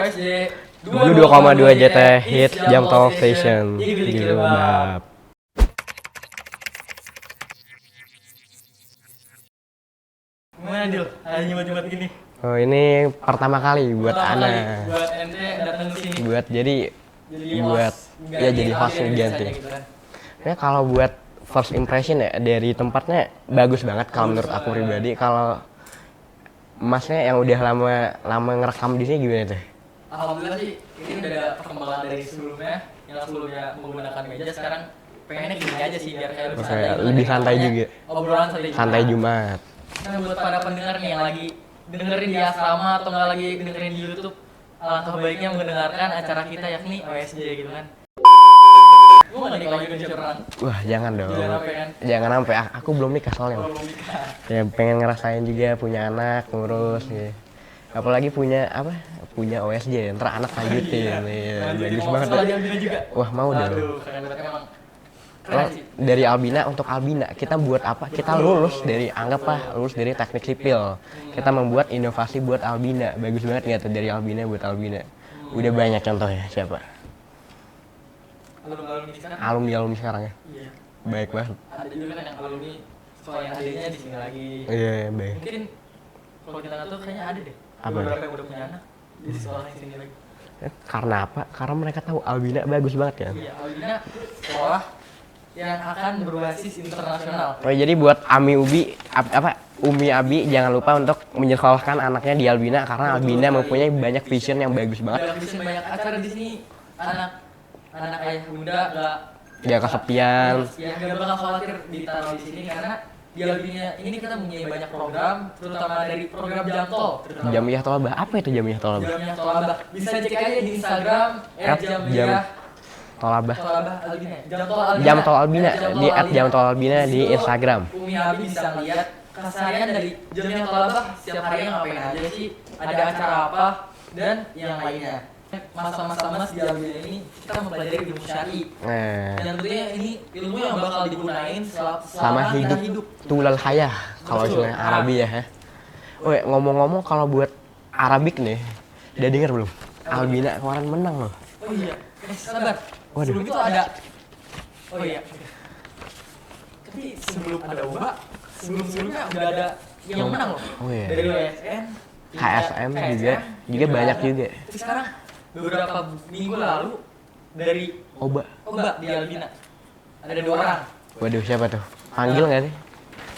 OSJ 22,2 JT Hits Jam Talk Station. Gitu, Bab. Gimana Dil? Ada nyebat-nyebat gini. Oh, ini pertama kali buat Ana. Buat ente datang ke sini. Buat jadi host ganti. Gitu kan. Ya kalau buat first impression ya dari tempatnya bagus banget kalau menurut aku pribadi. Kalau Masnya yang udah lama ngerekam di sini gimana tuh? Alhamdulillah sih ini udah ada perkembangan dari sebelumnya. Yang sebelumnya menggunakan meja, sekarang pengennya gini aja sih biar kayak Lebih santai juga. Obrolan Santai Jumat. Nah buat para pendengar nih yang lagi dengerin di asrama atau nggak lagi dengerin di YouTube, alangkah baiknya mendengarkan acara kita yakni OSJ gitu kan. Gue nggak nikah lagi perang. Wah, jangan dong. Jangan sampai. Aku belum nikah soalnya. Belum nikah. Ya pengen ngerasain juga punya anak, ngurus gitu. Apalagi punya OSJ, ntar anak lanjutin. Iya, bagus banget. Juga. Wah, mau dong. Aduh, keren banget emang. Dari Albina untuk Albina, kita buat apa? Kita lulus dari teknik sipil. Kita membuat inovasi buat Albina. Bagus banget nggak tuh dari Albina buat Albina. Udah banyak contohnya, siapa? Alumni sekarang ya. Iya. Baik banget. Ada juga kan yang alumni soalnya adanya di sini lagi. Iya, baik. Mungkin kalau kita nggak tahu kayaknya ada deh. Apa? Beberapa yang udah punya anak di sekolah yang sini lagi. Karena apa? Karena mereka tahu Albina bagus banget kan. Iya, Albina sekolah yang akan berbasis internasional. Oh, jadi buat Umi Abi jangan lupa untuk menyekolahkan anaknya di Albina karena Albina mempunyai banyak vision yang bagus banget. Banyak acara di sini. Anak ayah bunda Gak kesepian. Ya nggak bakal khawatir ditaruh di sini karena di Albina ini kita punya banyak program, terutama dari program Jamtol. Jamiah Tolabah. Apa itu Jamiah Tolabah? Jamiah Tolabah. Bisa cek aja di Instagram @jamiah Tolabah. Albina. Jamtol Albina di @jamtol Albina di Instagram. Umi Abi bisa lihat keseharian dari Jamiah Tolabah setiap harinya ngapain aja sih, ada acara apa dan yang lainnya. Masa-masa mas di Albina ini kita mempelajari ilmu syar'i. Dan tentunya ini ilmu yang bakal digunain selama kita hidup. Tulal hayah kalau istilah Arabi ya. Oh, ngomong-ngomong kalau buat Arabik nih, udah denger belum? Albina kemarin menang loh. Oh iya, sabar. Waduh. Sebelum itu ada. Oh iya. Tapi sebelum ada UBA, sebelumnya udah ada yang menang loh. Oh iya. Dari OSN, KSM juga banyak juga. Tapi sekarang beberapa minggu lalu dari Oba di Albina ada 2 orang. Waduh, siapa tuh? Panggil nggak sih?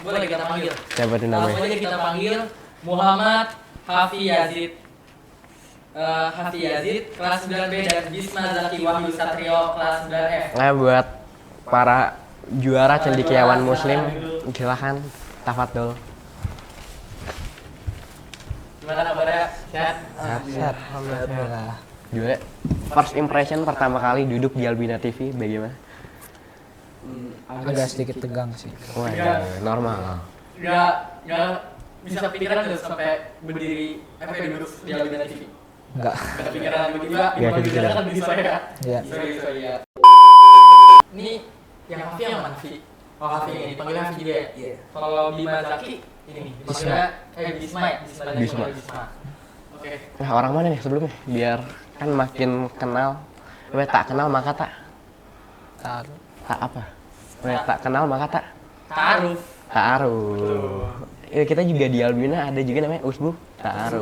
Boleh kita panggil. Siapa tuh namanya? Langsung aja kita panggil Muhammad Hafi Yazid. Hafi Yazid kelas 9B dan Bisma Zaki Wahyu Satrio kelas 9F. Nah, buat para juara cendekiawan muslim, silahkan tafadhol. Gimana kabarnya? Sehat? Sehat. Alhamdulillah. Juga first impression pertama kali duduk di Albina TV bagaimana? Agak sedikit tegang sih. Wah, normal. Nggak bisa pikiran tuh sampai berdiri duduk di Albina TV. Enggak. Nggak kepikiran begitu juga. Kepikiran kan di saya. Iya. Sorry. Ini yang Hafi yang mana Hafi? Oh Hafi ini dipanggil Hafi juga ya? Iya. Kalau Bima Zaki ini nih. Bisma. Oke. Nah, orang mana nih sebelumnya? Biar kan makin kenal. Tak kenal maka tak apa? Tak kenal maka tak ta'aruf. Ya, kita juga di Albina ada juga namanya Usbu Ta'aruf.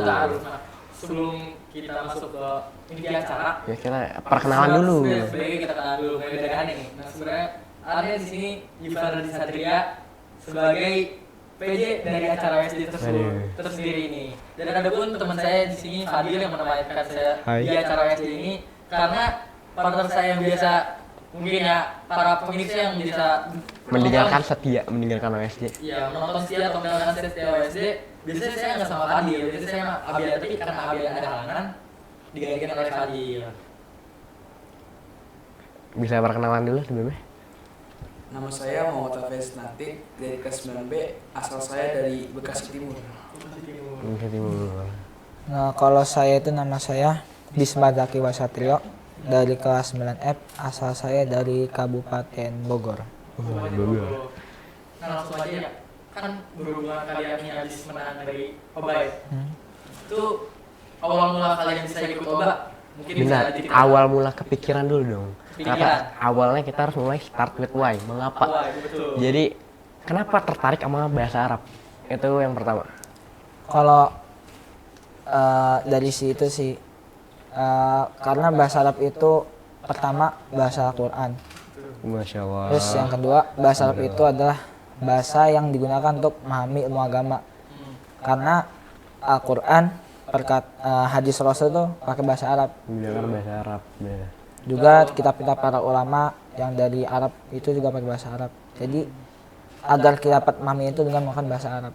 Sebelum kita masuk ke inti acara, ya kita perkenalan dulu. Sebenarnya kita kenal dulu beda-bedaan ini. Nah sebenarnya ada di sini Yifar Radhi Satria sebagai PJ dari acara OSJ tersendiri ini. Dan ada pun teman saya di sini Fadil yang menemani saya di acara OSJ ini karena partner saya yang biasa mungkin ya para pemirsa yang bisa mendengarkan OSJ. Iya, menonton setia atau mendengarkan setia OSJ. Biasanya saya nggak sama Fadil, biasanya saya sama Abian, tapi karena Abian ada halangan digantikan oleh Fadil. Bisa perkenalan dulu sebelumnya? Nama saya Muhammad Hafiz Natik dari kelas 9B, asal saya dari Bekasi Timur. Nah, kalau saya itu nama saya Bisma Zaki Wasatrio dari kelas 9F, asal saya dari Kabupaten Bogor. Bogor. Nah langsung aja ya, kan berhubungan kalian ini habis menang dari Obai. Itu awal mula kalian bisa ikut OBA? Mungkin bisa Benar, diceritain. awal mula kepikiran dulu dong. Kepikiran. Karena awalnya kita harus mulai start with why, mengapa. Wah, betul. Jadi kenapa tertarik sama bahasa Arab? Itu yang pertama. Kalau dari situ sih, karena bahasa Arab itu pertama bahasa Al-Quran. Masya Allah. Terus yang kedua, bahasa Arab itu adalah bahasa yang digunakan untuk memahami ilmu agama. Karena Al-Quran, hadis Rasul itu pakai bahasa Arab. Menggunakan bahasa Arab. Ya. Juga kitab-kitab para ulama yang dari Arab itu juga pakai bahasa Arab. Jadi agar kita dapat memahami itu dengan menggunakan bahasa Arab.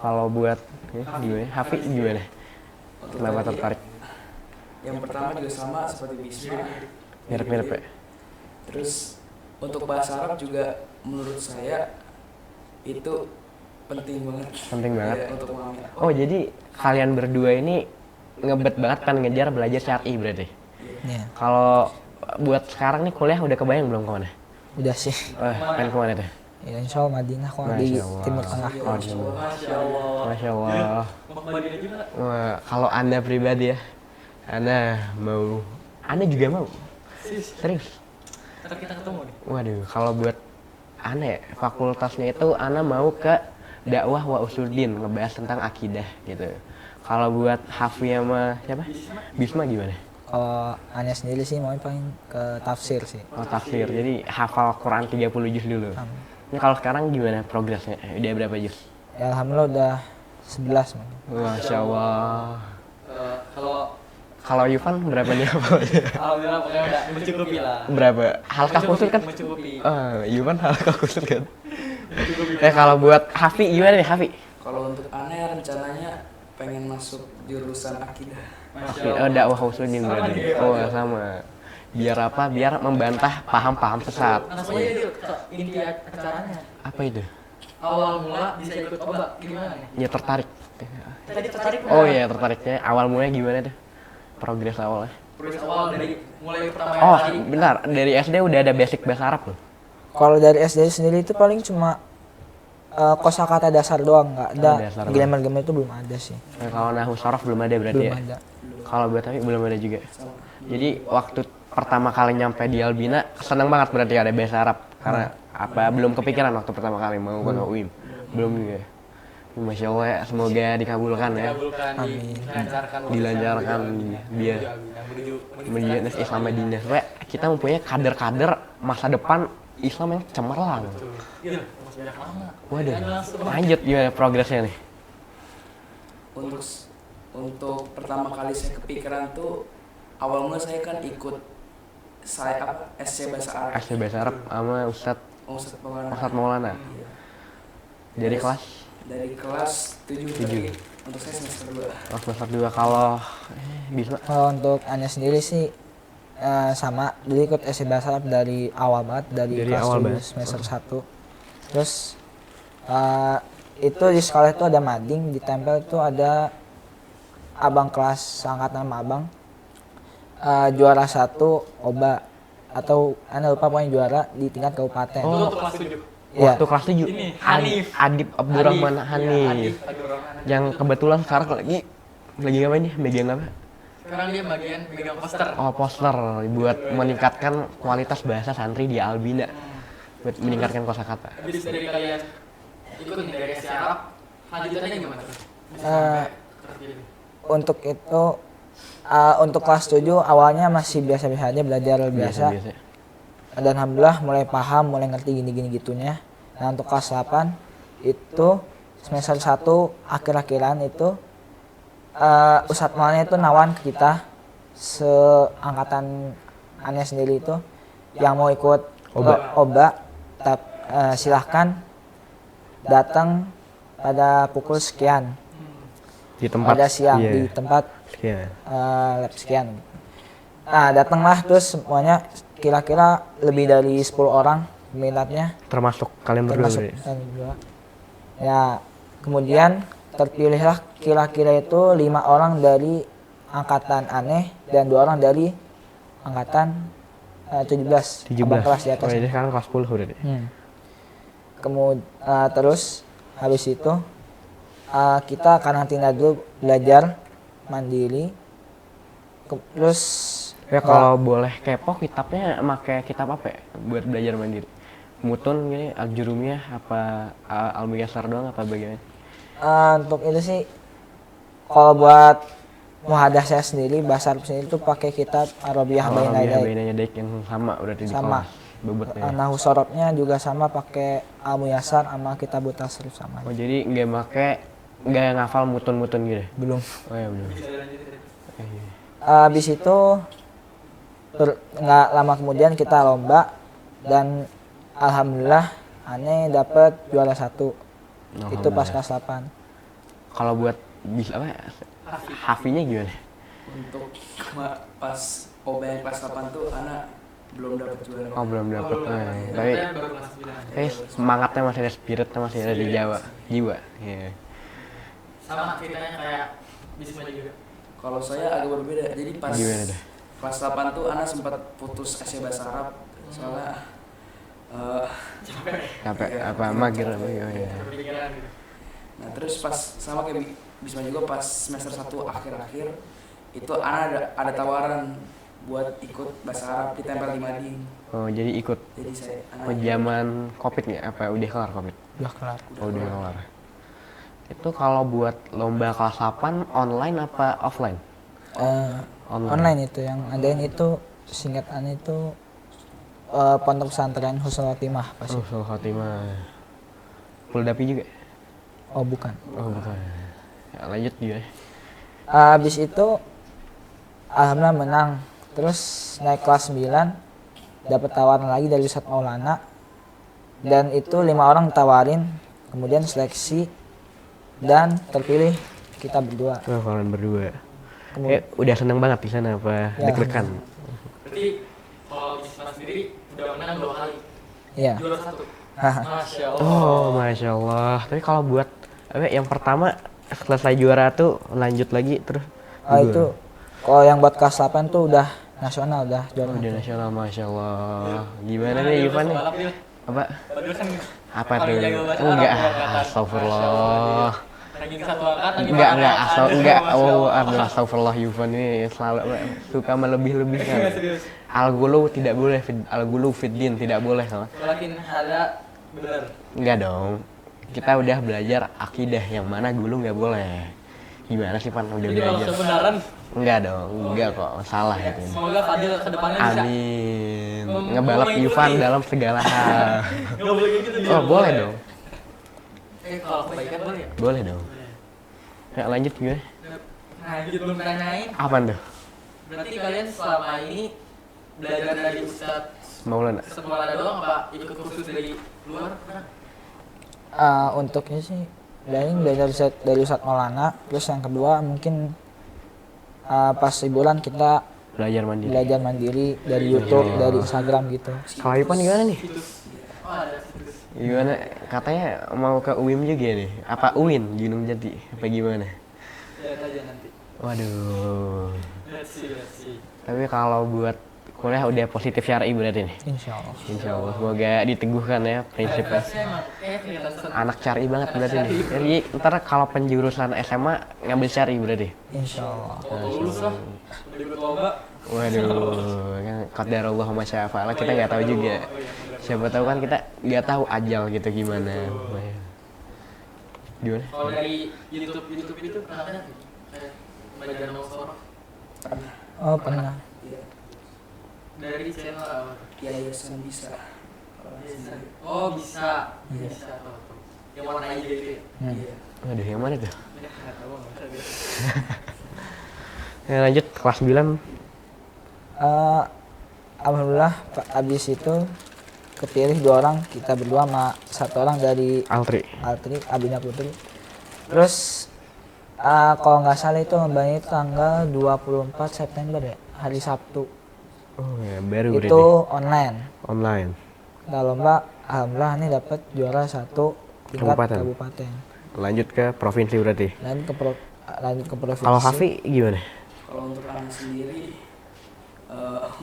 Kalau buat gimana? Hafi gimana? Kenapa tadi, tertarik? Yang pertama juga sama seperti Bisma. Mirip-mirip ya? Terus untuk bahasa Arab juga menurut saya itu penting banget. Penting banget. Ya, untuk memahami. Oh jadi kalian berdua ini ngebet banget kan ngejar belajar syar'i berarti? Ya, Kalau buat sekarang nih kuliah udah kebayang belum kemana? udah sih. Pengen kemana tuh? Ya, insya Allah Madinah kok di Masya Allah. Timur Tengah. Oh, di Timur. Masya Allah. Masya Allah. Mau ke Madinah juga? Wah, kalau Anda pribadi ya, Anda juga mau? Serius? Ntar kita ketemu nih. Waduh, kalau buat Anda ya, fakultasnya itu Anda mau ke dakwah wa usuluddin, ngebahas tentang akidah gitu. Kalau buat Hafi sama siapa? Bisma gimana? Kalau Anya sendiri sih mau paling ke tafsir sih. Oh, tafsir. Jadi hafal Quran 30 juz dulu. Ini kalau sekarang gimana progresnya? Udah berapa juz? Ya, alhamdulillah udah 11. Man. Masya Allah. Kalau Kalau Yufan berapa nih hafalnya? alhamdulillah pokoknya udah mencukupi lah. Berapa? Halkah khusus kan? Mencukupi. Yufan halkah khusus kan? Kalau buat Hafi gimana nih Hafi? Kalau untuk aneh rencananya pengen masuk jurusan akidah. Masya Dakwah usuluddin berarti. Oh sama. Biar apa? Biar membantah paham-paham sesat. Langsung aja Dil, ke inti acaranya. Apa itu? Awal mula bisa ikut OBA gimana nih? Ya tertarik. Tadi tertarik Oh iya tertariknya. Awal mulanya gimana tuh? Progres awalnya. Terus awal dari mulai pertama Oh kali. benar. Dari SD udah ada basic bahasa Arab loh. Kalau dari SD sendiri itu paling cuma kosakata dasar doang, nggak ada. Dasar doang. Grammar-grammar itu belum ada sih. Kalau nahwu sorof belum ada berarti Belum ya? ada. Kalau buat Hafi belum ada juga. Jadi waktu pertama kali nyampe di Albina seneng banget berarti ada bahasa Arab karena apa belum kepikiran waktu pertama kali mau ke UIM belum juga. Masya Allah ya, semoga dikabulkan ya, Dikabulkan, dilancarkan dia menuju Islam Madinah. Supaya kita mempunyai kader-kader masa depan Islam yang cemerlang. Iya, masih banyak lama. Waduh, lanjut gimana progresnya nih? Untuk pertama kali saya kepikiran tuh awal mula saya kan ikut SC Bahasa Arab. SC Bahasa Arab sama Ustadz Ustadz Maulana. Ustadz Maulana. Iya. Dari kelas Dari kelas 7 tadi. Untuk saya semester 2. semester 2 kalau bisa Kalau untuk Anya sendiri sih sama dulu ikut SC Bahasa Arab dari awal banget dari kelas awal 7 banget. semester 1. Terus itu di sekolah itu ada mading, ditempel itu ada abang kelas angkatan sama abang juara 1 OBA atau Anda lupa pokoknya juara di tingkat kabupaten. Itu untuk kelas 7. Iya. waktu kelas 7 Ini, Hanif. Adib Abdurrahman Iya, Hanif Adib Abdurrahman. yang kebetulan sekarang lagi ngapain nih megang apa? Sekarang dia bagian megang poster. Oh poster buat meningkatkan kualitas bahasa santri di Albina buat meningkatkan kosakata. Habis dari kalian ikut nih dari SC Arab, lanjutannya gimana tuh? Bisa Eh, sampai terpilih. Untuk itu untuk kelas 7 awalnya masih biasa-biasa aja belajar biasa. Dan alhamdulillah mulai paham, mulai ngerti gini-gini gitunya. Nah untuk kelas 8 itu semester 1 akhir-akhiran itu Ustadz Maulana itu nawan ke kita seangkatan Anya sendiri itu yang mau ikut OBA silahkan datang pada pukul sekian Di tempat pada siang iya. di tempat Iya. lab sekian. Nah datanglah terus semuanya kira-kira lebih dari 10 orang peminatnya Termasuk kalian berdua. termasuk berarti? kami berdua. Ya kemudian terpilihlah kira-kira itu 5 orang dari angkatan Aneh dan 2 orang dari angkatan 17 abang kelas di atas. Oh, ini sekarang kelas 10 berarti. Kemudian terus habis itu kita karantina dulu belajar mandiri. Terus Ya kalau boleh kepo kitabnya pakai kitab apa ya buat belajar mandiri? Mutun gini, Al-Jurumiyah apa Al-Muyassar doang apa bagaimana? untuk itu sih kalau buat muhadah saya sendiri bahasa Arab sendiri itu pakai kitab Arabiyah Baina Arabiyah Yadayk. Baina Yadayk yang sama berarti di Sama. kelas bobotnya. Nahu sorobnya juga sama pakai Al-Muyassar sama kitab Tasrif sama. Oh jadi nggak ngafal mutun-mutun gitu? Belum. Oh ya belum. Habis itu nggak lama kemudian kita lomba dan alhamdulillah aneh dapat juara 1. Itu pas kelas 8. Kalau buat bisa apa? Hafinya gimana? Untuk pas OB yang kelas 8 tuh anak belum dapat juara. Oh belum dapat. Tapi Tapi baru kelas 9. semangatnya masih ada, spiritnya masih ada di jiwa. Iya. Sama ceritanya kayak Bisma juga. Kalau saya agak berbeda. Jadi pas Gimana dah? kelas 8 tuh anak sempat putus SC bahasa Arab soalnya Capek apa mager apa ya? Kepikiran gitu. nah terus pas sama kayak Bisma juga pas semester 1 akhir-akhir itu anak ada tawaran buat ikut bahasa Arab ditempel di Mading. Oh jadi ikut. Jadi saya Oh zaman covid nggak? Apa udah kelar covid? Udah kelar. Oh udah kelar. Itu kalau buat lomba kelas 8 online apa offline? Online itu yang adain itu singkatan itu pondok pesantren Husnul Khotimah pasti. Oh Husnul Khotimah. Puldapi juga? Oh bukan. Oh bukan. Ya, lanjut gimana? Habis itu alhamdulillah menang. Terus naik kelas 9 dapat tawaran lagi dari Ustadz Maulana. Dan itu 5 orang tawarin, kemudian seleksi dan terpilih kita berdua. Oh kalian berdua. Kemudian, Udah seneng banget di sana apa Ya. deg-degan? Berarti kalau Bisma sendiri udah menang 2 kali. iya. Juara 1. Haha. Masya Allah. Oh masya Allah. Tapi kalau buat yang pertama selesai juara tuh lanjut lagi terus. Itu kalau yang buat kelas 8 tuh udah nasional udah juara. Udah nasional masya Allah. Gimana nih Ivan nih? Apa? Padahal kan Apa paling tuh? jago bahasa Enggak, Arab, angkatan. astagfirullah. ranking 1 angkatan Enggak, gimana? enggak. Masya Oh, Allah. astagfirullah Yufan ini selalu suka melebih-lebihkan. Serius. Al-Ghulu tidak boleh, Al-Ghulu fiddin tidak boleh sama. Walakin ada benar. Enggak dong. Kita udah belajar akidah yang mana gulu nggak boleh. Gimana sih Pan udah Jadi kalau belajar? kebenaran Enggak dong, enggak kok. Salah itu. semoga Fadil kedepannya bisa. Amin. Ngomong Ngebalap yang Yufan ini. dalam segala hal. Nggak boleh kayak gitu. Oh, boleh dong. Kalau kebaikan boleh ya? Boleh dong. Ya lanjut gimana? Nah, gitu belum nanyain. Apaan tuh? Berarti kalian selama ini belajar dari Ustadz Maulana. Maulana doang apa ikut kursus dari luar? Untuknya sih dari Ustadz Maulana. Terus yang kedua mungkin pas liburan kita Belajar mandiri. belajar mandiri dari YouTube, dari Instagram gitu. Kalau Ipan gimana nih? Situs. Oh, ada situs. Gimana? Katanya mau ke UIM juga nih. Apa UIN Gunung Jati? Apa gimana? Lihat aja nanti. Waduh. Let's see. Tapi kalau buat kuliah udah positif syar'i berarti nih. Insya Allah. Insya Allah semoga diteguhkan ya prinsipnya. Saya emang kelihatan senang. Anak syar'i banget berarti nih. Jadi ntar kalau penjurusan SMA ngambil syar'i berarti. Insya Allah. Kalau lulus lah, udah ikut lomba. Waduh, kan qadarullah ma syaa fa'ala kita nggak tahu juga. Siapa tahu kan kita nggak tahu ajal gitu gimana. Gimana? Kalau dari YouTube itu pernah ada tuh? Kayak belajar Nausoro Oh pernah. dari channel apa? Yayasan bisa. Oh bisa. Tahu. Yang warna hijau itu ya? Iya. Waduh, yang mana tuh? Nggak tahu, nggak tahu. Ya, lanjut kelas 9. Alhamdulillah abis itu kepilih 2 orang, kita berdua sama 1 orang dari Altri. Altri, Abina Putri. Terus kalau nggak salah itu lombanya itu tanggal 24 September ya, hari Sabtu. Oh ya, baru berarti. Itu online. Online. Nah lomba alhamdulillah ini dapat juara 1 tingkat Kabupaten. kabupaten. Lanjut ke provinsi berarti. Lanjut ke provinsi. Kalau Hafi gimana? Kalau untuk anak sendiri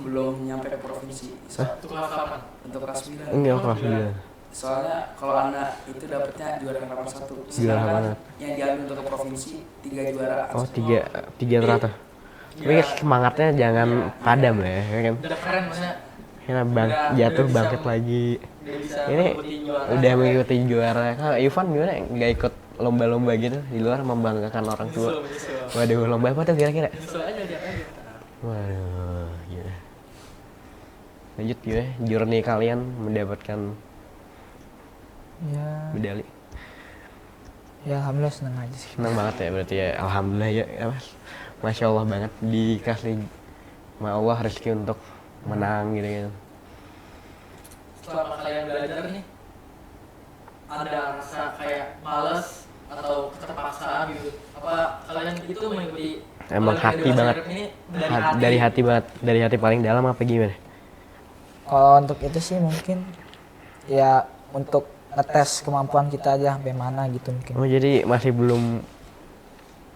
belum nyampe ke provinsi. Itu kelas kapan? Untuk kelas 9 Enggak, kelas 9. Soalnya kalau anak itu dapatnya juara harapan 1. Juara Sedangkan harapan. yang diambil untuk ke provinsi 3 juara. Oh, tiga teratur. Tapi semangatnya jangan padam ya kan. Udah keren maksudnya. Ya jatuh bangkit lagi. Udah bisa Ini ngikutin juara. udah mengikuti juara. Kalau Ivan gimana? Nggak ikut lomba-lomba gitu di luar membanggakan orang tua. Nyesel. Waduh, lomba apa tuh kira-kira? Nyesel aja dia aja. Waduh, gila. Lanjut gimana? Journey kalian mendapatkan Ya, medali. ya alhamdulillah seneng aja sih. Senang banget ya berarti ya. Alhamdulillah ya, Mas. Masya Allah banget dikasih sama Allah rezeki untuk menang gitu kan. Selama kalian belajar nih, ada rasa kayak males atau keterpaksaan gitu? Apa kalian itu mengikuti? Emang olahraga hati bahasa banget. Arab ini Dari hati banget, dari hati paling dalam apa gimana? Kalau untuk itu sih mungkin ya untuk ngetes kemampuan kita aja sampai mana gitu mungkin. Oh jadi masih belum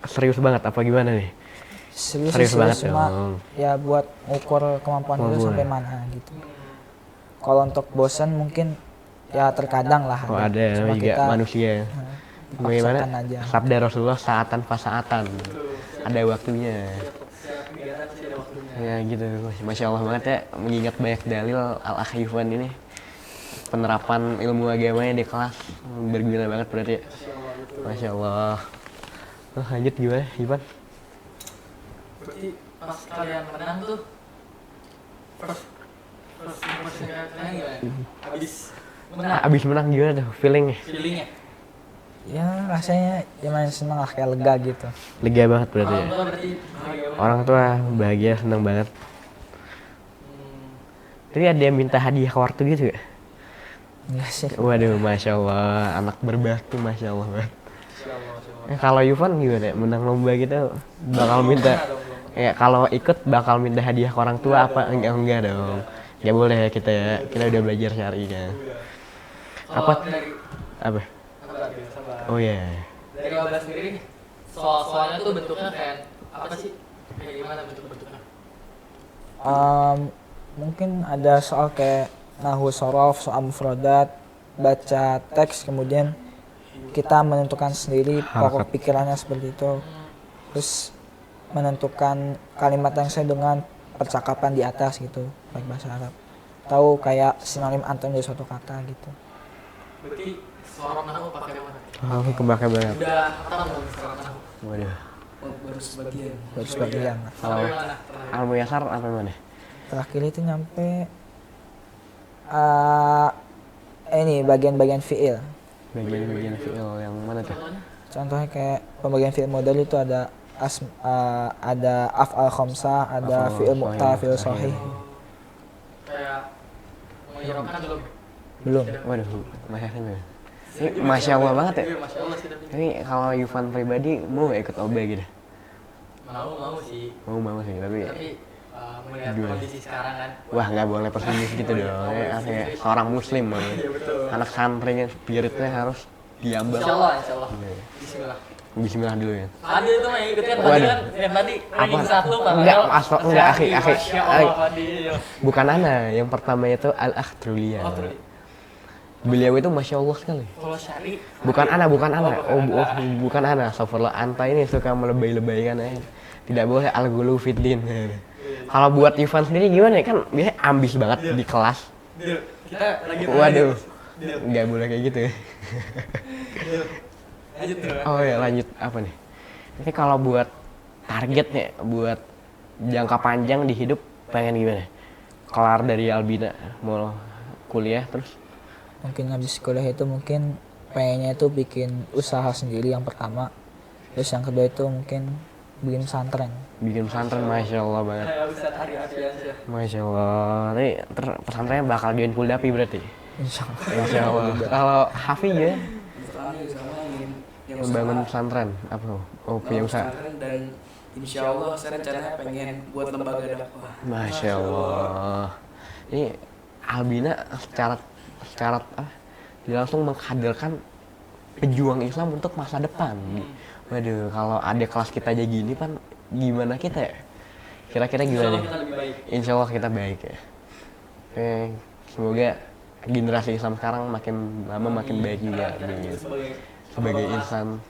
serius banget apa gimana nih? Serius Serius banget cuma dong. ya buat ukur kemampuan itu Kemampuan. sampai mana gitu. Kalau untuk bosan mungkin ya terkadang lah. Oh ada Cuma juga kita manusia. Bagaimana? paksakan aja. Sabda Rasulullah saatan fasaatan. Ada waktunya. Setiap kegiatan pasti ada waktunya. Ya gitu, Masya Allah banget ya, mengingat banyak dalil Al-Akh Ivan ini. Penerapan ilmu agamanya di kelas berguna banget berarti ya. Masya Allah. Oh, lanjut gimana Ivan? Berarti pas kalian menang tuh, first impression kalian gimana? Habis menang, Abis menang gimana tuh feelingnya? feelingnya? Ya rasanya cuman seneng lah kayak lega gitu. Lega banget berarti ya. Orang tua berarti bahagia banget. Orang tua bahagia, senang banget. Tapi ada yang minta hadiah ke waktu gitu gak? Enggak sih. Waduh, Masya Allah, anak berbakti Masya Allah banget. Insyaallah. Kalau Yuvan gimana? Menang lomba gitu bakal minta, ya kalau ikut bakal minta hadiah ke orang tua apa? Enggak dong. Enggak boleh ya kita udah belajar syar'i kan. Kalau Apa? dari Apa? sabar. Oh iya. Dari Abah sendiri nih, soalnya tuh bentuknya kayak apa sih? Kayak gimana bentuknya? Mungkin ada soal kayak nahwu sorof, soal mufradat, baca teks, kemudian kita menentukan sendiri pokok pikirannya seperti itu. Terus menentukan kalimat yang sesuai dengan percakapan di atas gitu, baik bahasa Arab. Tahu kayak sinonim antonim dari suatu kata gitu. Berarti sorong nahu pakai mana? Oh, kebakar banget. Udah hafal belum sorong nahu? Waduh. Oh, baru sebagian. Baru sebagian. Kalau Sampai mana? Terakhir. Al-Muyassar apa mana? Terakhir itu nyampe ini bagian-bagian fiil. Bagian-bagian fi'il yang mana tuh? Contohnya kayak pembagian fiil modal itu ada ada af'al khamsah, ada Af'al fiil sahih, mu'ta, fiil sahih. Kayak menghiraukan belum? Belum. Waduh, Masya Allah. Ini Masya Allah banget ya. Iya, Masya Allah sih tapi. Ini kalau Yuvan pribadi mau gak ikut OB gitu? Mau sih. Mau sih, tapi Tapi melihat Gimana? kondisi sekarang kan. wah nggak boleh pesimis gitu dong. Ya, kayak seorang muslim, anak santri kan spiritnya harus diambang. Insya Allah. Bismillah. Bismillah dulu ya. Fadil tuh yang ikutkan tadi Waduh. kan yang tadi ranking Apa? 1 Pak. Enggak, enggak, akhi. Masya Allah Fadil. Bukan Ana, yang pertama itu Al-Akh Trulia. Oh, tuh. Beliau itu Masya Allah sekali. Kalau syari Bukan Ana. Bukan Ana. Astagfirullah, Anta ini suka melebay-lebaykan ya. Tidak boleh al-ghulu fiddin. Kalau buat Ivan sendiri gimana ya? Kan biasanya ambis banget di kelas. Dil, kita lagi Waduh, Dil, nggak boleh kayak gitu ya. lanjut tuh. Oh ya, lanjut apa nih? Ini kalau buat targetnya, buat jangka panjang di hidup pengen gimana? Kelar dari Albina, mau kuliah terus? Mungkin habis kuliah itu mungkin pengennya itu bikin usaha sendiri yang pertama. Terus yang kedua itu mungkin bikin pesantren. Bikin pesantren, Masya Allah banget. Kayak Ustadz Ari Afiansyah. Masya Allah. Ini pesantrennya bakal join Kuldapi berarti? Insya Allah. Insya Allah. Kalau Hafi ya? Untuk kami sama yang Membangun usaha. pesantren apa? Oh, punya usaha. Pesantren dan insya Allah saya rencananya pengen buat lembaga dakwah. Masya Allah. Ini Albina secara dia langsung menghadirkan pejuang Islam untuk masa depan. Waduh, kalau ada kelas kita aja gini pan, gimana kita ya? Kira-kira Insya gimana? Allah kita lebih baik. Insya Allah kita baik ya. Oke, semoga generasi Islam sekarang makin lama makin baik juga gitu. Sebagai insan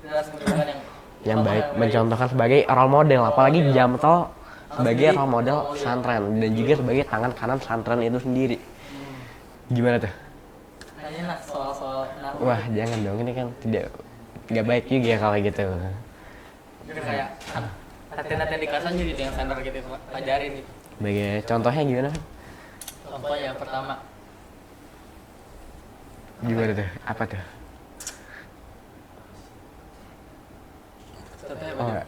yang baik, mencontohkan sebagai role model, apalagi Jamtol sebagai role model pesantren dan juga sebagai tangan kanan pesantren itu sendiri. Gimana tuh? Tanya soal Wah jangan dong, ini kan tidak baik juga kalau gitu. Jadi kayak latihan-latihan di kelas aja gitu yang standar gitu pelajarin gitu. Sebagai contohnya gimana? Contohnya yang pertama, Gimana tuh? Apa tuh? contohnya Oh, apa?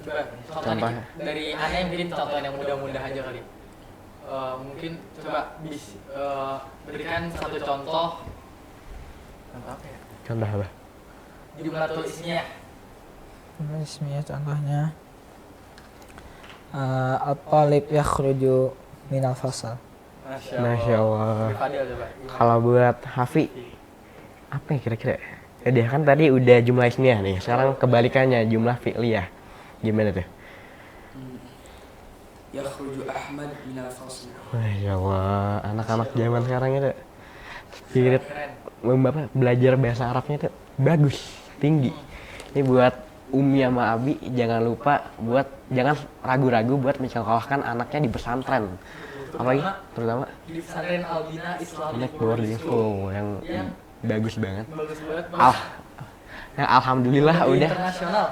Coba, contohnya. dari aneh mungkin contoh yang mudah-mudah aja kali. Mungkin coba berikan satu contoh apa ya? Contoh apa? Jumlah tulisnya. Ismiyah contohnya Al-Talib yakhruju minal fasal. Masya Allah. Fadil coba. Kalau buat Hafi, apa ya kira-kira? Ya dia kan tadi udah jumlah ismiyah nih, sekarang kebalikannya jumlah fi'liyah. Gimana tuh? Yakhruju Ahmad minal fasl. Masya Allah, anak-anak zaman sekarang itu spirit Keren. belajar bahasa Arabnya tuh bagus, tinggi. Ini buat Umi sama Abi, jangan lupa jangan ragu-ragu buat menyekolahkan anaknya di pesantren. Apalagi terutama Di pesantren Albina Islamic anak boarding school yang bagus banget. bagus banget. Yang alhamdulillah Di udah internasional.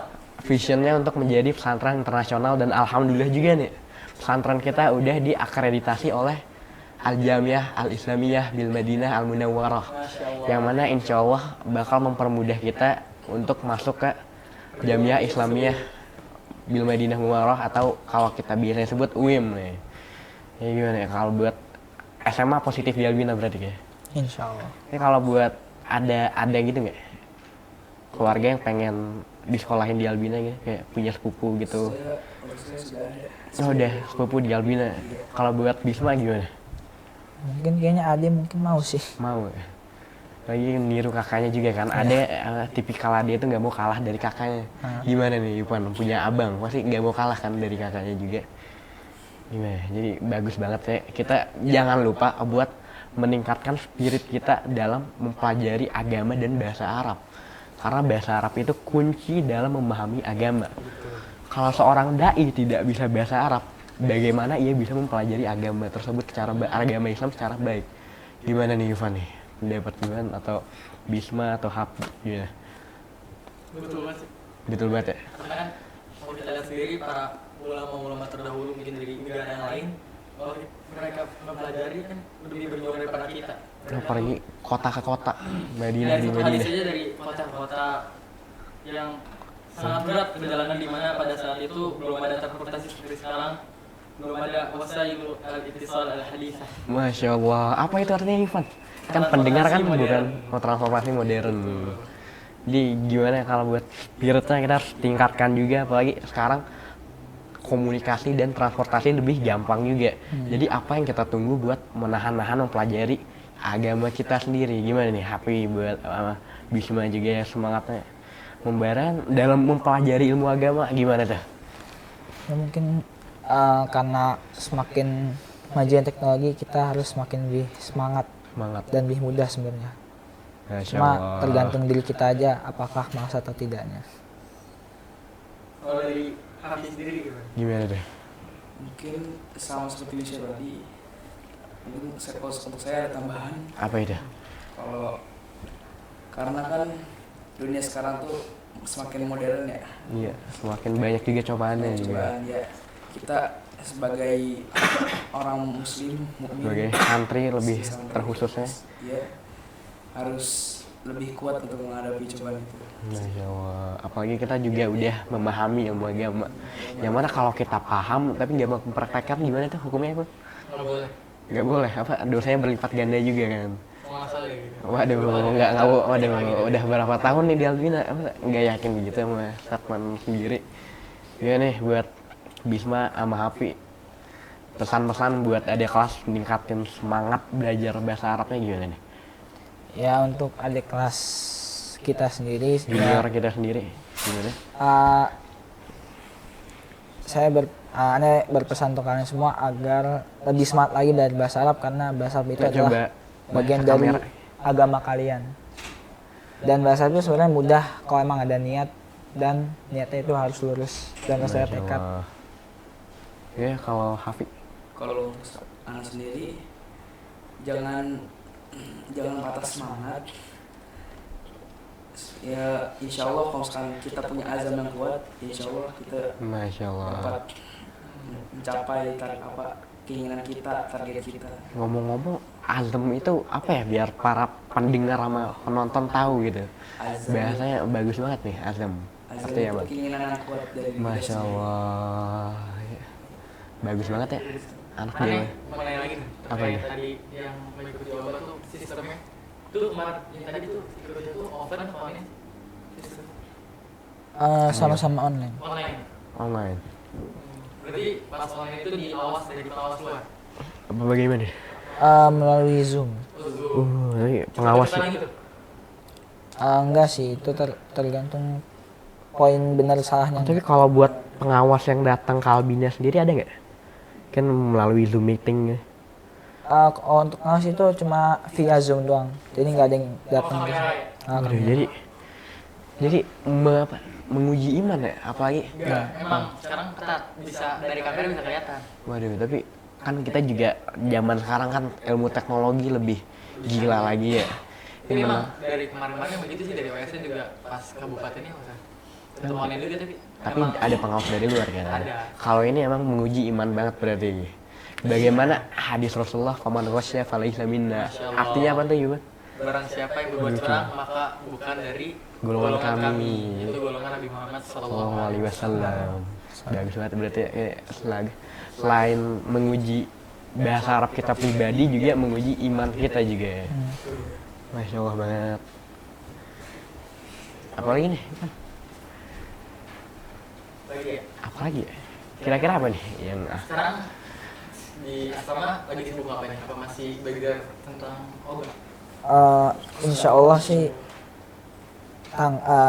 visionnya untuk menjadi pesantren internasional dan alhamdulillah juga nih pesantren kita udah diakreditasi oleh Al-Jamiah Al-Islamiyah Bil Madinah Al-Munawwarah, Masya Allah. yang mana insya Allah bakal mempermudah kita untuk masuk ke Jamiah Islamiyah Bil Madinah Munawwarah atau kalau kita biasanya sebut UIM nih. Ya gimana ya kalau buat SMA positif di Albina berarti kayak. Insya Allah. Ini kalau buat ada gitu nggak keluarga yang pengen disekolahin di Albina gitu, kayak punya sepupu gitu. Saya sudah ada. Oh udah sepupu di Albina. Kalau buat Bisma gimana? Mungkin kayaknya Ade mungkin mau sih. Mau ya? Lagi niru kakaknya juga kan. Ada tipikal dia itu nggak mau kalah dari kakaknya. Gimana nih Yupan punya abang pasti nggak mau kalah kan dari kakaknya juga. Gimana? Jadi bagus banget ya. Kita jangan lupa buat meningkatkan spirit kita dalam mempelajari agama dan bahasa Arab. Karena bahasa Arab itu kunci dalam memahami agama. Kalau seorang dai tidak bisa bahasa Arab, bagaimana ia bisa mempelajari agama tersebut agama Islam secara baik? Gimana nih Yufan nih? Pendapat Yuvan atau Bisma atau Hap gimana? Betul banget sih. Betul banget ya? Karena kan kalau kita lihat sendiri para ulama-ulama terdahulu mungkin dari negara yang lain, kalau mereka mempelajari kan lebih berjuang daripada kita. Apalagi kota ke kota, Madinah Dan di satu hadis Madinah. saja dari kota ke kota yang sangat berat perjalanan di mana pada saat itu belum ada transportasi seperti sekarang, belum ada wasail al-ittisal al-hadithah. Masya Allah, apa itu artinya Yufan? Kan pendengar kan bukan mau transformasi modern. Jadi gimana kalau buat spiritnya kita harus tingkatkan juga, apalagi sekarang komunikasi dan transportasi lebih gampang juga. Jadi apa yang kita tunggu buat menahan-nahan mempelajari agama kita sendiri? Gimana nih Happy buat Bisma juga ya semangatnya membara dalam mempelajari ilmu agama gimana tuh? Ya mungkin karena semakin majunya teknologi kita harus semakin lebih semangat dan lebih mudah sebenarnya. Masya Cuma Allah. tergantung diri kita aja apakah mau atau tidaknya. Kalau dari Hafiz sendiri gimana? Gimana tuh? Mungkin sama seperti Misha tadi. Mungkin kalau untuk saya ada tambahan. Apa itu? Kalau karena kan dunia sekarang tuh semakin modern ya. Iya, semakin banyak juga cobaannya juga. Cobaan ya. Kita sebagai orang muslim mukmin Sebagai santri lebih santri, terkhususnya. ya harus lebih kuat untuk menghadapi cobaan itu. Masya Allah. Apalagi kita juga udah memahami ilmu agama. Yang mana kalau kita paham tapi nggak mau mempraktekkan gimana tuh hukumnya itu? Kalau boleh, Nggak boleh. Apa dosanya berlipat ganda juga kan? mau ngasal ya gitu. Waduh, udah berapa tahun nih di Albina? Nggak yakin begitu sama Satman sendiri. Ya nih buat Bisma sama Hafi. Pesan-pesan buat adik kelas meningkatin semangat belajar bahasa Arabnya gimana nih? Ya untuk adik kelas kita sendiri Junior kita sendiri gimana? Ane berpesan untuk kalian semua agar lebih semangat lagi dari bahasa Arab karena bahasa Arab itu Kita adalah coba bagian Bahasa dari kamera. agama kalian. Dan bahasa Arab itu sebenarnya mudah kalau emang ada niat, dan niatnya itu harus lurus dan harus ada Masya tekad. Allah. Ya kalau Hafiq Kalau anak sendiri jangan patah semangat. Ya insya Allah kalau misalkan kita punya azam yang kuat, insya Allah kita Masya Allah. dapat mencapai keinginan kita, target kita. Ngomong-ngomong, azam itu apa ya biar para pendengar sama penonton tahu gitu. Azam, Bahasanya bagus banget nih azam. azam Artinya itu apa? keinginan yang kuat dari diri kita Masya sendiri. Allah. Bagus banget ya anak Aneh, dia. mau nanya lagi nih. Apa Terkait nih? tadi yang mengikuti obat tuh sistemnya. Tuh kemarin yang tadi tuh ikutnya tuh offline atau online? Sistem Sama-sama online. online. Online. Berarti pas online itu diawas dari pengawas luar. Apa bagaimana? Melalui Zoom. Ini pengawas Cepat-cepatan sih. gitu. Enggak sih, itu tergantung poin benar salahnya. Tapi kalau buat pengawas yang datang ke Albina sendiri ada nggak? Kan melalui Zoom meeting. Untuk ngawas itu cuma via Zoom doang, jadi nggak ada yang datang. Oh, kamera ya? Waduh, jadi menguji iman ya, apalagi. Enggak, emang sekarang ketat, bisa dari kamera bisa kelihatan. Waduh, tapi kan kita juga zaman sekarang kan ilmu teknologi lebih gila lagi ya. Ini Ini emang dari kemarin-kemarin begitu sih dari OSN juga pas kabupatennya nggak usah. Tetap online juga tapi emang ada pengawas dari luar kan. Ada. Kalau ini emang menguji iman banget berarti. Bagaimana hadis Rasulullah faman ghasya falaysa minna. Masya Allah. Artinya apa tuh, Yuban? barang siapa yang berbuat curang maka bukan dari Golongan kami. Itu golongan Nabi Muhammad Sallallahu sallallahu alaihi wasallam. Bagus banget berarti ya. Selain menguji bahasa Arab kita pribadi juga menguji iman kita juga ya. Masya Allah banget. Apalagi nih? Lagi ya. Apalagi ya? Kira-kira apa nih yang Sekarang di asrama lagi sibuk ngapain? Apa masih belajar tentang obat? Insya Allah sih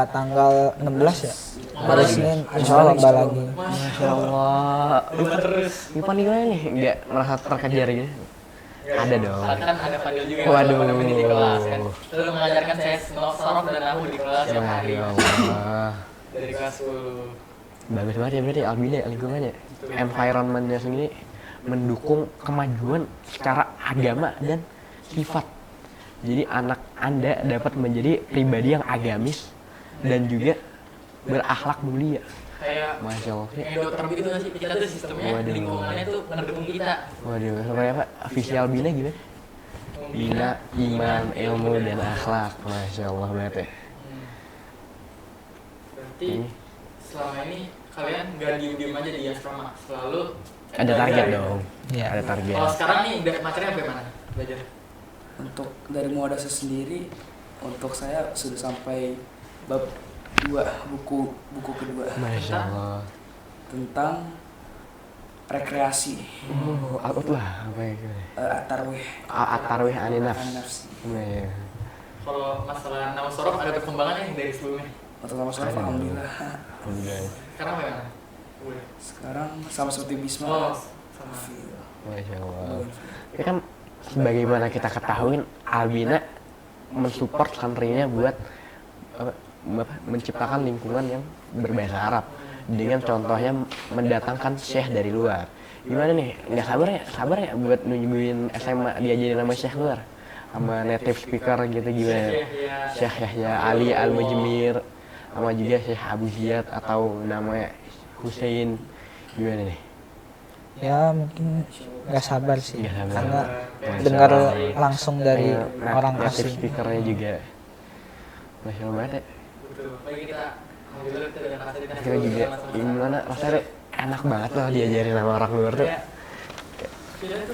tanggal 16 ya, hari Senin insya Allah lomba lagi. Masya Allah. Obat terus. Ipan gimana nih? Nggak merasa terkejar gitu? Ada dong. Kan ada Fadil juga Waduh. yang menjadi di kelas kan. Lalu mengajarkan saya sorof dan nahu di kelas tiap hari. Ya Allah. Dari kelas 10. Bagus banget ya berarti Albina lingkungannya. Environment-nya sendiri mendukung kemajuan secara agama dan sifat. Jadi anak Anda dapat menjadi pribadi yang agamis dan juga berakhlak mulia. Kayak Masya Allah. kayak dokter begitu nggak sih? Kita tuh sistemnya Waduh. lingkungannya tuh mendukung kita. Waduh, seperti apa? Visi Albina gimana? Bina, iman, ilmu, dan akhlak. Masya Allah banget ya. Berarti selama ini kalian nggak diem aja di asrama, selalu Ada target dong. Iya. Ada target. Kalau sekarang nih udah materinya apa mana belajar? Untuk dari Muadasa sendiri, untuk saya sudah sampai bab 2 buku kedua Masya Allah. tentang rekreasi, Oh, apa tuh lah? Apa ya? at-tarwih, At-tarwih anin nafs. an-nafsi. Iya. Kalau masalah nama sorof ada perkembangan yang dari sebelumnya. Untuk nama sorof, alhamdulillah. Alhamdulillah. Sekarang bagaimana? Udah. Sekarang sama seperti Bisma. Oh, sama. Masya Allah. Ya kan sebagaimana kita ketahui Albina mensupport santrinya buat menciptakan lingkungan yang berbahasa Arab dengan contohnya mendatangkan syekh dari luar. Gimana nih? Nggak sabar ya buat nungguin SMA diajarin sama syekh luar sama native speaker gitu gimana? Syekh Yahya Ali Al-Mujmir sama juga Syekh Abu Ziyad atau namanya Hussein gimana nih? Ya mungkin nggak sabar sih, Nggak sabar. karena Masya dengar Allah. langsung dari Kayak orang native asing. speakernya juga. Masya Allah banget ya. Betul. Bagi kita alhamdulillah kita udah ngerasa Kita juga gimana rasanya enak banget loh diajarin sama orang luar tuh.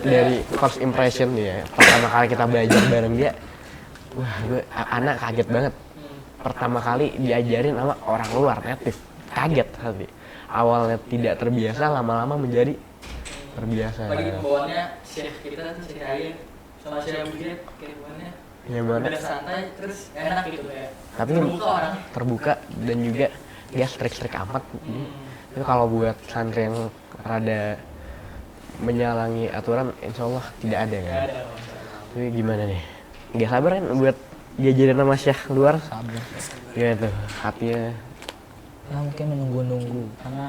Dari first impression ya, pertama kali kita belajar bareng dia, wah gue anak kaget banget. Pertama kali diajarin sama orang luar native, kaget hati. Awalnya tidak terbiasa, lama-lama menjadi terbiasa. Bagi pembawaannya Syekh kita tuh Syekh Ayah sama Syekh Abu Ziyad kayak pembawaannya Gimana? udah santai terus enak gitu ya. Tapi terbuka orangnya. terbuka dan juga dia strik-strik amat. Tapi kalau buat santri yang rada menyalangi aturan, insya Allah tidak ada kan. Nggak ada. Tapi gimana nih? nggak sabar kan buat jajanan sama Syekh luar. sabar. Gitu hatinya. Ya mungkin menunggu-nunggu karena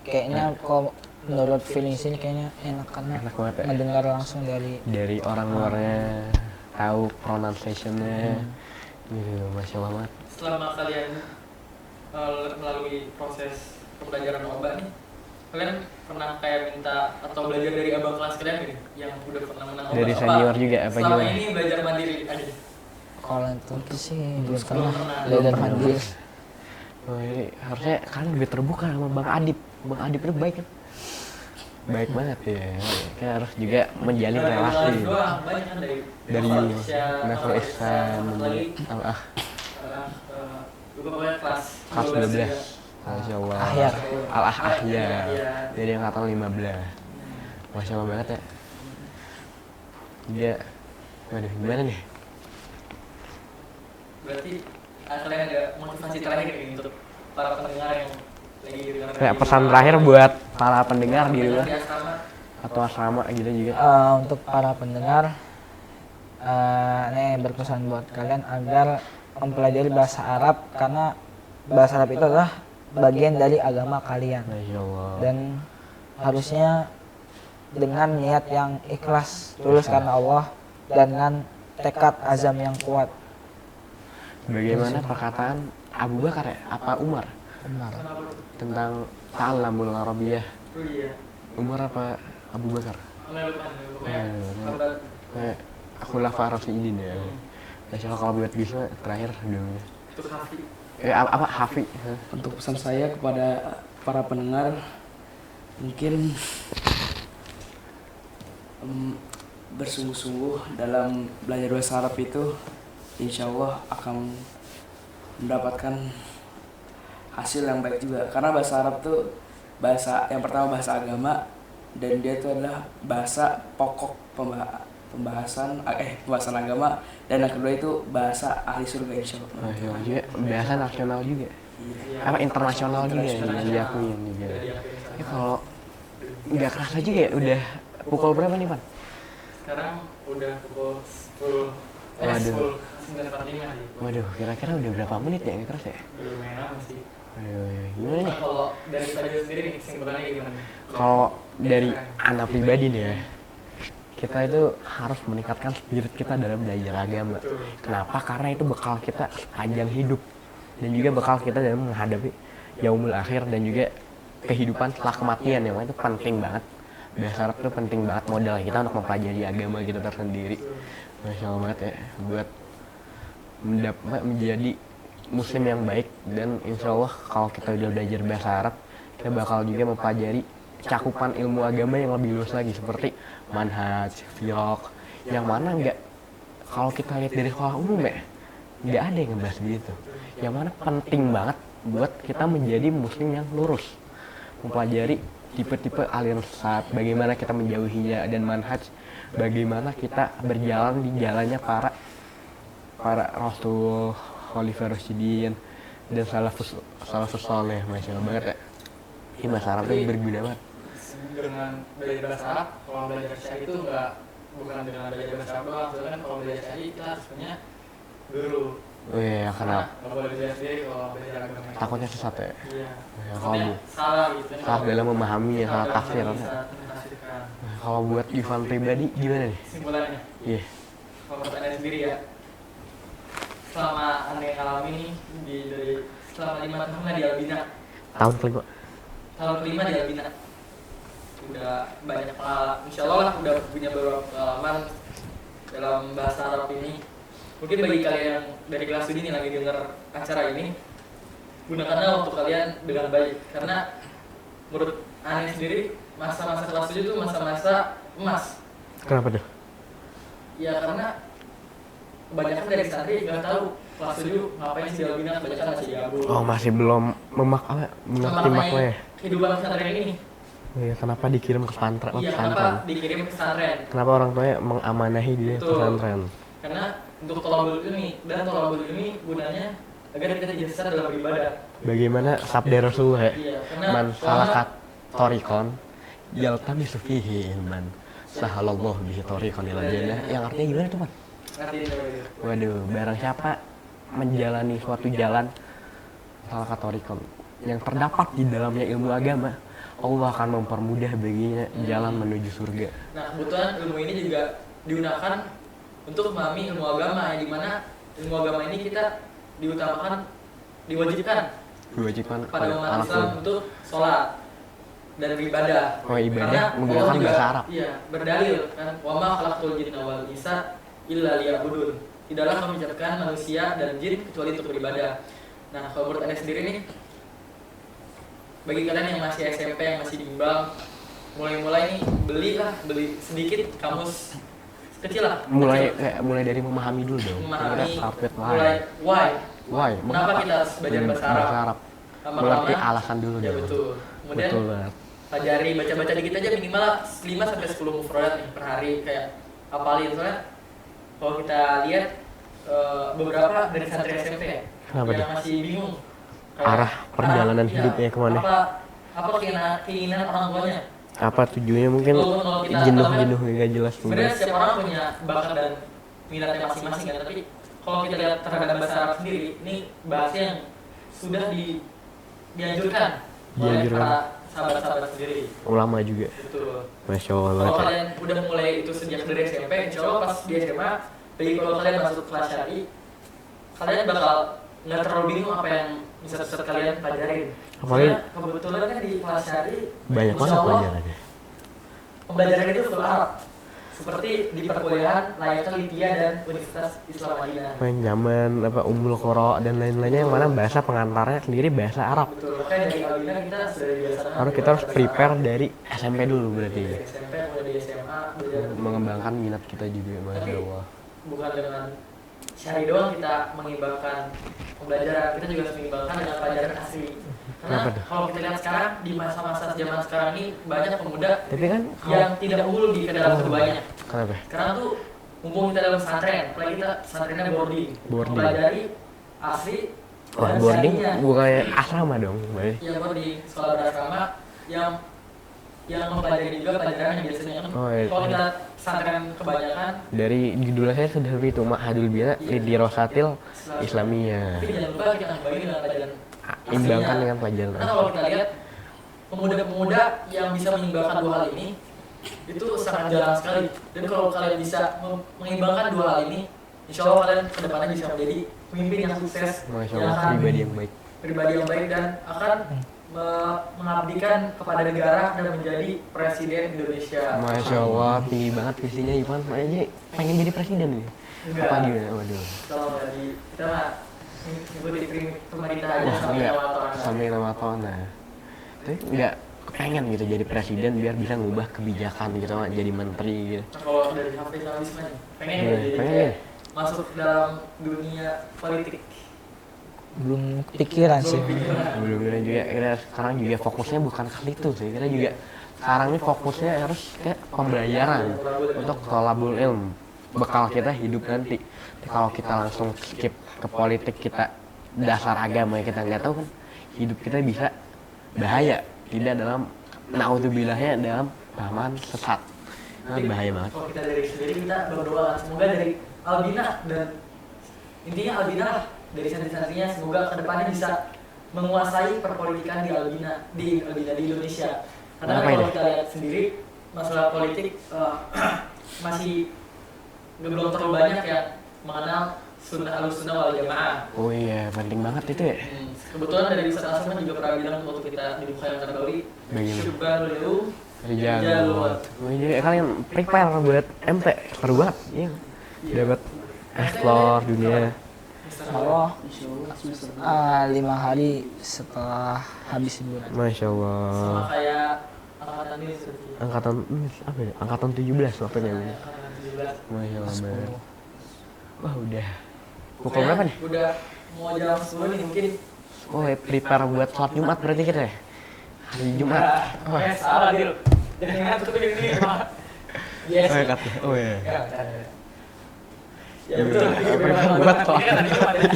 kayaknya kalau menurut feeling sini kayaknya enak karena Enak banget ya. mendengar langsung dari Orang luarnya tahu pronunciation-nya gitu, masya Allah banget. Selama kalian melalui proses pembelajaran obat nih, kalian pernah kayak minta atau belajar dari abang kelas kalian gitu yang udah pernah menang obat? Dari senior juga apa selama gimana? ini belajar mandiri aja? kalau itu sih belum Belum pernah pernah. belajar mandiri. Oh, ini harusnya kalian lebih terbuka sama Bang Adip. Bang Adip itu baik kan? Baik banget ya. Kita harus juga menjalin relasi Banyak kan dari Malaysia, Novel Ihsan, lagi Al-Ah, lupa pokoknya kelas kelas 12. juga. Masya Allah. Ahyar. Al-Ah Ahyar. Iya. Dari angkatan 15. Masya Allah banget ya. Dia, waduh gimana nih? Berarti kalian ada motivasi terakhir nih untuk para pendengar yang lagi dengar Kayak pesan terakhir buat para pendengar di rumah di asrama. atau asrama gitu juga. Untuk para pendengar nih berpesan buat kalian agar mempelajari bahasa Arab karena bahasa Arab itu adalah bagian dari agama kalian Masya Allah. dan harusnya dengan niat yang ikhlas tulus karena Allah dan dengan tekad azam yang kuat. Bagaimana perkataan Abu Bakar ya? Apa Umar? Benar. Tentang ta'allamul Arabiyah. Oh iya. Umar apa Abu Bakar? Pokoknya sahabat Khulafa Rasyidin ya. Masya Allah kalau buat bisa terakhir dulu. itu Hafi. Apa Hafi? Untuk pesan saya kepada para pendengar, mungkin bersungguh-sungguh dalam belajar bahasa Arab itu, insya Allah akan mendapatkan hasil yang baik juga. Karena bahasa Arab tuh bahasa yang pertama bahasa agama dan dia itu adalah bahasa pokok pembahasan agama, dan yang kedua itu bahasa ahli surga insya Allah. Masya Allah juga bahasa nasional juga. Apa internasional juga yang diakuin juga. Ya kalau nggak kerasa juga ya udah pukul berapa nih Pan? Sekarang udah pukul 10. Waduh. 9.45 sih. Waduh, kira-kira udah berapa menit ya nggak kerasa ya? Belum enak sih. Aduh, gimana nih? Kalau dari tadi sendiri nih kesimpulannya gimana? Kalau dari anak pribadi nih ya, kita itu harus meningkatkan spirit kita dalam belajar agama. Kenapa? Karena itu bekal kita sepanjang hidup dan juga bekal kita dalam menghadapi yaumul akhir dan juga kehidupan setelah kematian, yang itu penting banget. Bahasa Arab itu penting banget modal kita untuk mempelajari agama kita tersendiri. Masya Allah banget ya, buat menjadi muslim yang baik. Dan insya Allah kalau kita udah belajar bahasa Arab, kita bakal juga mempelajari cakupan ilmu agama yang lebih luas lagi seperti manhaj, fiqh, yang mana enggak, kalau kita lihat dari sekolah umum ya nggak ada yang ngebahas gitu, yang mana penting banget buat kita menjadi muslim yang lurus, mempelajari tipe-tipe aliran sesat, bagaimana kita menjauhinya, dan manhaj, bagaimana kita berjalan di jalannya para rasul, khalifah rasyidin, dan salafus saleh. Masya Allah banget ya. Ini bahasa Arab itu berguna banget. Dengan belajar bahasa Arab, kalau belajar syari itu bukan dengan belajar bahasa Arab doang, soalnya kan kalau belajar syari kita harus punya guru. Oh iya, karena Nggak boleh belajar sendiri kalau belajar agama. takutnya sesat ya. Iya. Ya, Takutnya salah gitu. salah dalam memahami ya, salah tafsir. Bisa menafsirkan. Kalau buat Ivan pribadi gimana nih? Kesimpulannya, Iya. kalau menurut Anda sendiri ya, selama Anda yang alami nih dari selama 5 tahun di Albina, Tahun kelima. tahun kelima di Albina, udah banyak pengalaman, insya Allah lah udah punya beberapa pengalaman dalam bahasa Arab ini. Mungkin bagi kalian yang dari kelas studi nih lagi dengar acara ini, gunakanlah waktu kalian dengan baik, karena menurut Anda sendiri masa-masa kelas studi itu masa-masa emas. Kenapa tuh? Ya karena kebanyakan dari santri nggak tahu kelas 7 ngapain sih di Albina, kebanyakan masih gabung. Oh, masih belum mengerti maknanya. Kehidupan pesantren ini. Oh iya, kenapa dikirim ke pesantren? Iya, kenapa dikirim ke pesantren? Kenapa orang tuanya mengamanahi dia ke Betul. pesantren? Karena untuk tolabul ini, dan tolabul ini gunanya agar kita jadi sesat dalam beribadah. Bagaimana sabda Rasulullah ya? Iya, karena Man salakat torikon yaltamisu fihi ilman sahalallahu bihi torikon ilal jannah. Yang artinya gimana tuh, Man? Ngertiin coba itu. Waduh, barang siapa menjalani suatu jalan salah katorikon yang terdapat di dalamnya ilmu agama, Allah akan mempermudah baginya jalan menuju surga. Nah, kebetulan ilmu ini juga digunakan untuk memahami ilmu agama, yang dimana ilmu agama ini kita diwajibkan Diwajibkan pada kepada umat anak Islam untuk sholat dan beribadah. Oh, ibadah Karena menggunakan Allah juga, bahasa Arab. Iya, berdalil kan, wa ma khalaqtul jinna wal insa illa liya'budun. Tidaklah kami menciptakan manusia dan jin kecuali untuk beribadah. Nah, kalau menurut Anda sendiri nih, bagi kalian yang masih SMP, yang masih bimbang, mulai nih beli sedikit kamus kecil lah. Mulai dari memahami dulu dong. Memahami, Sampai why. Why? Kenapa kita harus belajar bahasa Arab? Mengerti alasan dulu Ya dong. betul. Kemudian Betul banget. pelajari baca dikit aja, minimal 5 sampai 10 mufradat nih per hari, kayak hafalin. Soalnya kalau kita lihat beberapa dari santri SMP Kenapa yang masih bingung Arah perjalanan iya, hidupnya kemana? apa keinginan orang tuanya. Apa tujuannya mungkin Kalau kita jenuh tahu kan, nggak jelas sebenarnya setiap orang punya bakat dan minatnya masing-masing kan, tapi kalau kita lihat terhadap bahasa Arab sendiri, ini bahasa yang sudah dianjurkan oleh para sahabat-sahabat sendiri. ulama juga. Betul. Masya Allah Kalau banget. kalian udah mulai itu sejak dari SMP, insya Allah pas di SMA, jadi kalau kalian masuk kelas syari, kalian bakal nggak terlalu bingung apa yang bisa kalian pelajarin. Apalagi Soalnya kebetulan kan di kelas syari banyak insya banget Allah, pelajarannya. pembelajaran itu full Arab. Seperti di perkuliahan layaknya Libya dan Universitas Islam Madinah. Main zaman apa Ummul Qura dan lain-lainnya yang mana bahasa pengantarnya sendiri bahasa Arab. Betul, makanya dari Albina kita sudah dibiasakan. Harus kita harus prepare dari SMP dulu berarti. dari SMP, mulai dari SMA, belajar. Mengembangkan minat kita juga, Masya Allah. Bukan dengan syari doang kita mengimbangkan pembelajaran, kita juga harus mengimbangkan dengan pelajaran asli. Karena Kenapa tuh? kalau kita lihat sekarang, di masa-masa zaman sekarang ini banyak pemuda Tapi kan yang tidak unggul di dalam keduanya. kenapa? Sekarang tuh mumpung kita dalam pesantren, apalagi kita pesantrennya boarding, mempelajari asli Wah, dan boarding syarinya. bukannya asrama dong, Bay. Yang boarding, sekolah berasrama yang mempelajari juga pelajaran yang biasanya kan. Oh, iya. Kalau kita pesantren kebanyakan, Dari judulnya saya sudah itu Ma'hadul Bina Lidirasatil Islamiyah. tapi jangan lupa kita bagi dengan pelajaran Imbangkan aslinya. dengan pelajaran Karena kalau kita lihat pemuda-pemuda yang bisa mengimbangkan dua hal ini itu sangat jarang sekali. Dan kalau kalian bisa mengimbangkan dua hal ini, insya Allah kalian kedepannya bisa menjadi pemimpin yang sukses, Masya yang Allah, akan pribadi yang baik. pribadi yang baik dan akan mengabdikan kepada negara dan menjadi presiden Indonesia. Masya Allah, tinggi banget visinya Ivan. Aja pengen jadi presiden nih. Enggak. Apa gimana? Waduh. Kalau jadi kita mah ngikuti pemerintah aja Wah, sampai enggak. lewat orang. Sampai lama tahun nah. Tapi enggak pengen gitu jadi presiden biar bisa ngubah kebijakan gitu, jadi menteri gitu. Nah, kalau dari Hafiz sama Wisma nih, pengen Iya, ya jadi pengen. kayak masuk dalam dunia politik. Belum pikiran sih. Belum juga kita sekarang juga fokusnya bukan ke situ sih. Kita juga sekarang ini fokusnya harus ke pembelajaran untuk thalabul ilm. Bekal kita hidup nanti. Tapi kalau kita langsung skip ke politik, kita dasar agama yang kita nggak tahu kan, hidup kita bisa bahaya. Tidak dalam naudzubillah dalam pahaman sesat. Nah, bahaya banget. Kalau kita dari sendiri kita berdoa semoga dari Albina dan intinya Albina lah dari santri-santrinya semoga kedepannya bisa menguasai perpolitikan di Albina di Indonesia. Karena Kenapa kalau ini? kita lihat sendiri masalah politik masih belum terlalu banyak yang mengenal sunnah wal jamaah. Oh iya, penting banget itu ya. Kebetulan dari Ustaz Asman juga pernah bilang waktu kita di Bukhari Nabawi, Bagaimana? syubhan dulu Rijal. Oh iya, kalian prepare buat MT seru banget. Iya. Dapat explore dunia. Allah Insya Allah semester 5 hari setelah habis liburan. Masya sama Allah. kayak angkatan ini seperti Angkatan apa ya? Angkatan 17 waktunya. angkatan 17. Masya Allah. banget. 10. Wah udah. Pukul berapa nih? Udah mau jam 10 nih mungkin. Oh ya, prepare buat sholat Jumat berarti kita ya? Hari Jumat. Wah. Salah Dil. Jangan ngantuk tuh ini Pak. Yes. Oh ya, kata. Oh ya. Ya betul. Buat sholat. Ini kan hari Jumat ya.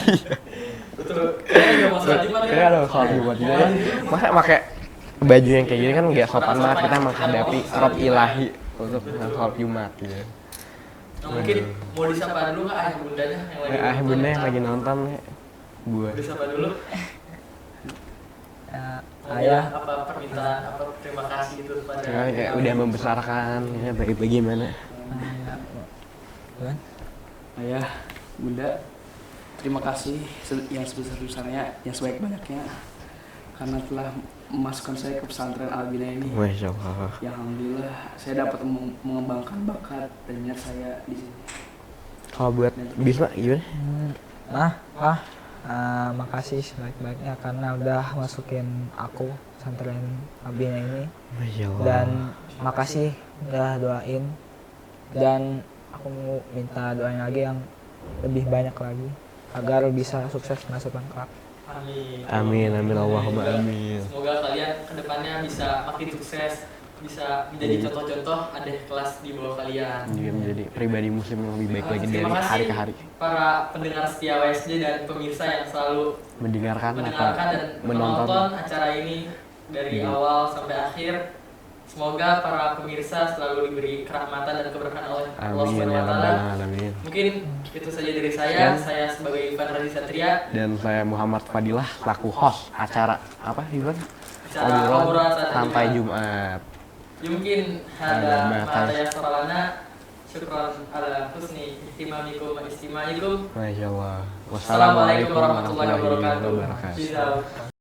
Betul. Kayaknya juga mau sholat Jumat ya. Kayaknya ada sholat Jumat juga. Masa pakai baju yang kayak gini kan nggak sopan banget, kita menghadapi Rob Ilahi untuk sholat Jumat gitu. Nah, mungkin mau disapa dulu kak ayah bundanya yang lagi Ayah bunda yang lagi nonton ya. Buat disapa dulu. Ayah, Apa permintaan apa terima kasih itu kepada kayak udah membesarkan ya bagaimana. Kan? Ayah, bunda, terima kasih yang sebesar-besarnya, yang sebaik-banyaknya karena telah memasukkan saya ke pesantren Albina ini. Masya Allah. Ya alhamdulillah saya dapat mengembangkan bakat dan minat saya di sini. Kalau buat Bisma gimana? Makasih sebaik-baiknya karena udah masukin aku pesantren Albina ini. Masya Allah. Dan makasih udah doain, dan aku mau minta doain lagi yang lebih banyak lagi agar bisa sukses masa depan kelak. Amin. Amin Allahumma amin. Semoga kalian kedepannya bisa makin sukses, bisa menjadi contoh-contoh adik kelas di bawah kalian. Dia menjadi pribadi muslim yang lebih baik lagi dari Terima kasih hari ke hari. para pendengar setia WSJ dan pemirsa yang selalu Mendengarkan dan menonton acara ini dari awal sampai akhir. Semoga para pemirsa selalu diberi kerahmatan dan keberkahan oleh Allah Amin ya Subhanahu wa rabbal taala. alamin. Mungkin itu saja dari Sekian. saya sebagai Ivan Radhi Satria. Dan saya Muhammad Fadilah selaku host acara apa Ivan? Acara obrolan sampai Jumat. Ya mungkin Ada ada batas. mata ya saralana. Syukran ala husni ihtimamikum wa istimaikum. Masya Allah. Wassalamualaikum warahmatullahi wabarakatuh. wabarakatuh. Peace out.